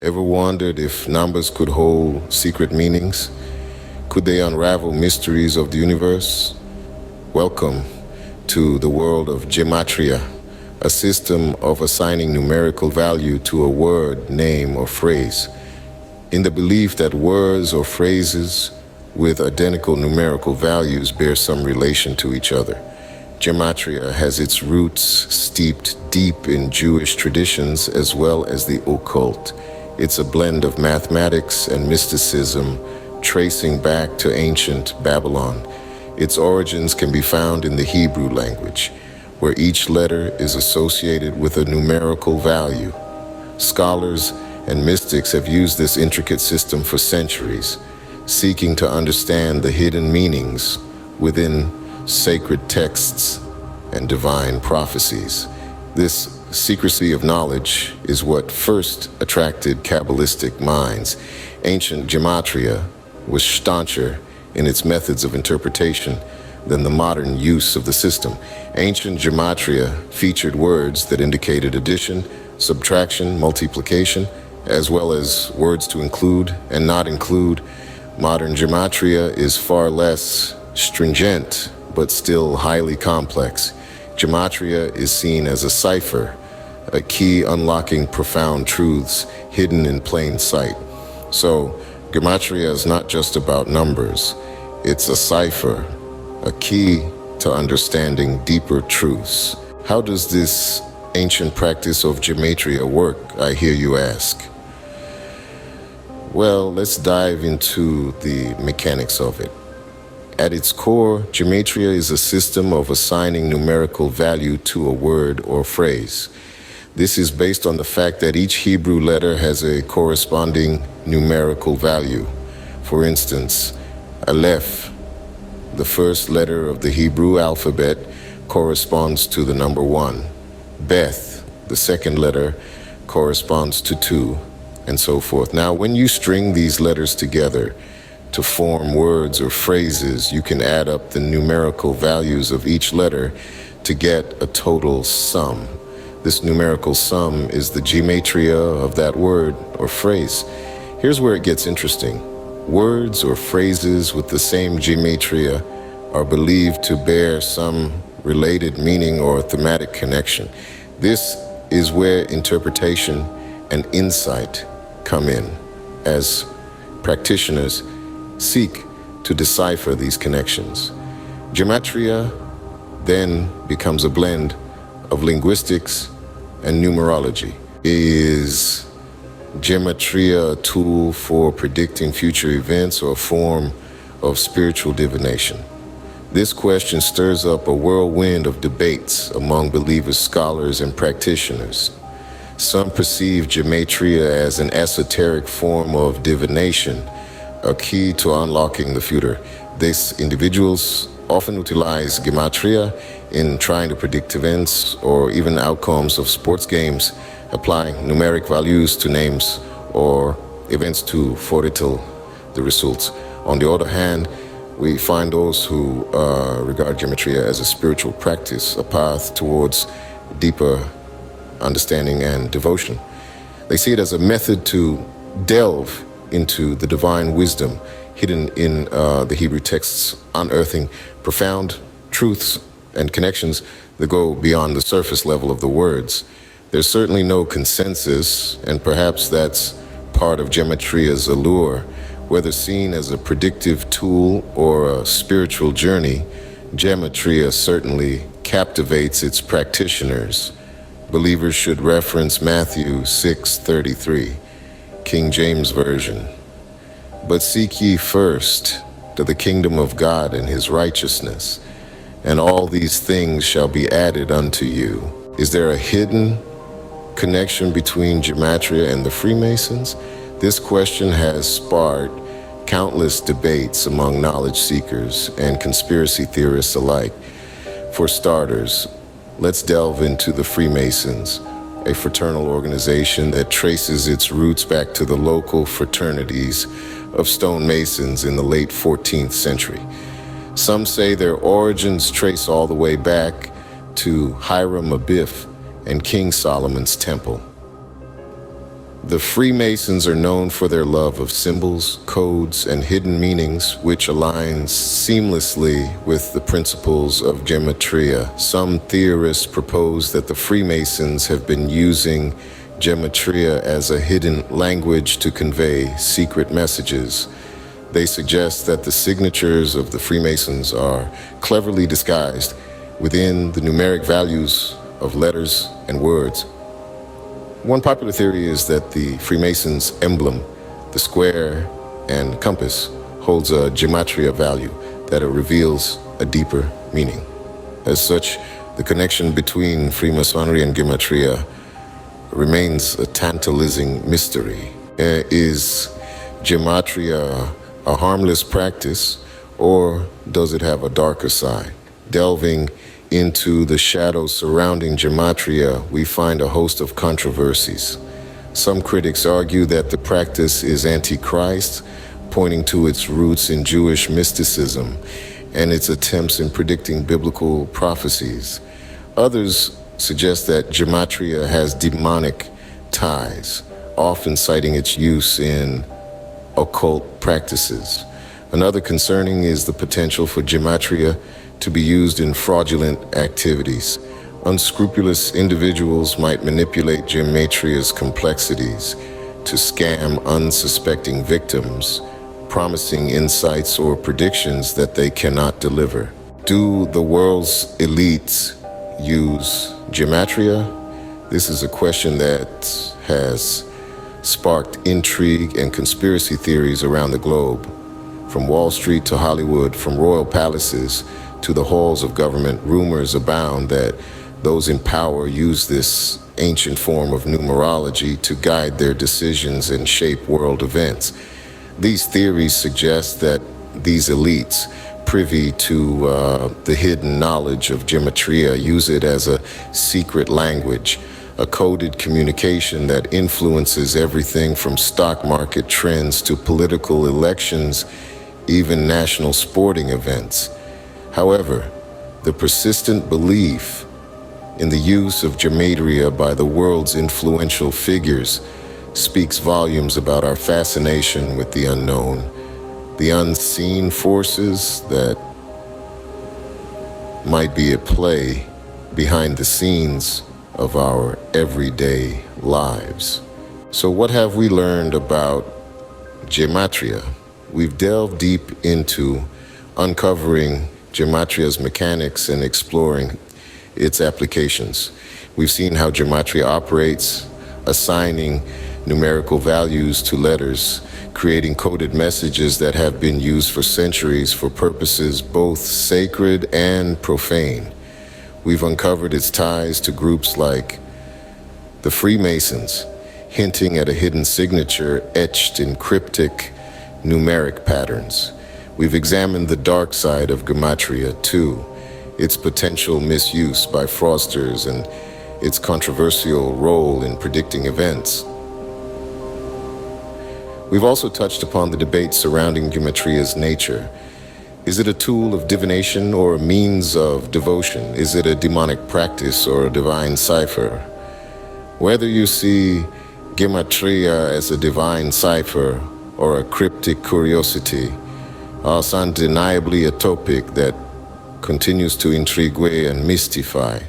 Ever wondered if numbers could hold secret meanings? Could they unravel mysteries of the universe? Welcome to the world of Gematria, a system of assigning numerical value to a word, name, or phrase, in the belief that words or phrases with identical numerical values bear some relation to each other. Gematria has its roots steeped deep in Jewish traditions as well as the occult. It's a blend of mathematics and mysticism, tracing back to ancient Babylon. Its origins can be found in the Hebrew language, where each letter is associated with a numerical value. Scholars and mystics have used this intricate system for centuries, seeking to understand the hidden meanings within sacred texts and divine prophecies. This secrecy of knowledge is what first attracted Kabbalistic minds. Ancient Gematria was stauncher in its methods of interpretation than the modern use of the system. Ancient Gematria featured words that indicated addition, subtraction, multiplication, as well as words to include and not include. Modern Gematria is far less stringent, but still highly complex. Gematria is seen as a cipher, a key unlocking profound truths hidden in plain sight. So, Gematria is not just about numbers. It's a cipher, a key to understanding deeper truths. How does this ancient practice of Gematria work, I hear you ask? Well, let's dive into the mechanics of it. At its core, Gematria is a system of assigning numerical value to a word or phrase. This is based on the fact that each Hebrew letter has a corresponding numerical value. For instance, Aleph, the first letter of the Hebrew alphabet, corresponds to the number 1. Beth, the second letter, corresponds to 2, and so forth. Now, when you string these letters together to form words or phrases, you can add up the numerical values of each letter to get a total sum. This numerical sum is the gematria of that word or phrase. Here's where it gets interesting. Words or phrases with the same gematria are believed to bear some related meaning or thematic connection. This is where interpretation and insight come in, as practitioners seek to decipher these connections. Gematria then becomes a blend of linguistics and numerology. Is Gematria a tool for predicting future events or a form of spiritual divination? This question stirs up a whirlwind of debates among believers, scholars, and practitioners. Some perceive Gematria as an esoteric form of divination, a key to unlocking the future. These individuals often utilize Gematria in trying to predict events or even outcomes of sports games, applying numeric values to names or events to foretell the results. On the other hand, we find those who regard Gematria as a spiritual practice, a path towards deeper understanding and devotion. They see it as a method to delve into the divine wisdom hidden in the Hebrew texts, unearthing profound truths and connections that go beyond the surface level of the words. There's certainly no consensus, and perhaps that's part of Gematria's allure. Whether seen as a predictive tool or a spiritual journey, Gematria certainly captivates its practitioners. Believers should reference Matthew 6:33, King James Version. But seek ye first to the kingdom of God and his righteousness, and all these things shall be added unto you. Is there a hidden connection between Gematria and the Freemasons? This question has sparked countless debates among knowledge seekers and conspiracy theorists alike. For starters, let's delve into the Freemasons, a fraternal organization that traces its roots back to the local fraternities of stonemasons in the late 14th century. Some say their origins trace all the way back to Hiram Abiff and King Solomon's Temple. The Freemasons are known for their love of symbols, codes, and hidden meanings, which aligns seamlessly with the principles of Gematria. Some theorists propose that the Freemasons have been using Gematria as a hidden language to convey secret messages. They suggest that the signatures of the Freemasons are cleverly disguised within the numeric values of letters and words. One popular theory is that the Freemasons' emblem, the square and compass, holds a Gematria value that reveals a deeper meaning. As such, the connection between Freemasonry and Gematria remains a tantalizing mystery. Is Gematria a harmless practice, or does it have a darker side? Delving into the shadows surrounding Gematria, we find a host of controversies. Some critics argue that the practice is anti-Christ, pointing to its roots in Jewish mysticism and its attempts in predicting biblical prophecies. Others suggest that Gematria has demonic ties, often citing its use in occult practices. Another concerning is the potential for Gematria to be used in fraudulent activities. Unscrupulous individuals might manipulate Gematria's complexities to scam unsuspecting victims, promising insights or predictions that they cannot deliver. Do the world's elites use Gematria? This is a question that has sparked intrigue and conspiracy theories around the globe. From Wall Street to Hollywood, from royal palaces to the halls of government, rumors abound that those in power use this ancient form of numerology to guide their decisions and shape world events. These theories suggest that these elites, privy to the hidden knowledge of Gematria, use it as a secret language, a coded communication that influences everything from stock market trends to political elections, even national sporting events. However, the persistent belief in the use of Gematria by the world's influential figures speaks volumes about our fascination with the unknown, the unseen forces that might be at play behind the scenes of our everyday lives. So what have we learned about Gematria? We've delved deep into uncovering Gematria's mechanics and exploring its applications. We've seen how Gematria operates, assigning numerical values to letters, creating coded messages that have been used for centuries for purposes both sacred and profane. We've uncovered its ties to groups like the Freemasons, hinting at a hidden signature etched in cryptic numeric patterns. We've examined the dark side of Gematria too, its potential misuse by fraudsters and its controversial role in predicting events. We've also touched upon the debate surrounding Gematria's nature. Is it a tool of divination or a means of devotion? Is it a demonic practice or a divine cipher? Whether you see Gematria as a divine cipher or a cryptic curiosity, is undeniably a topic that continues to intrigue and mystify.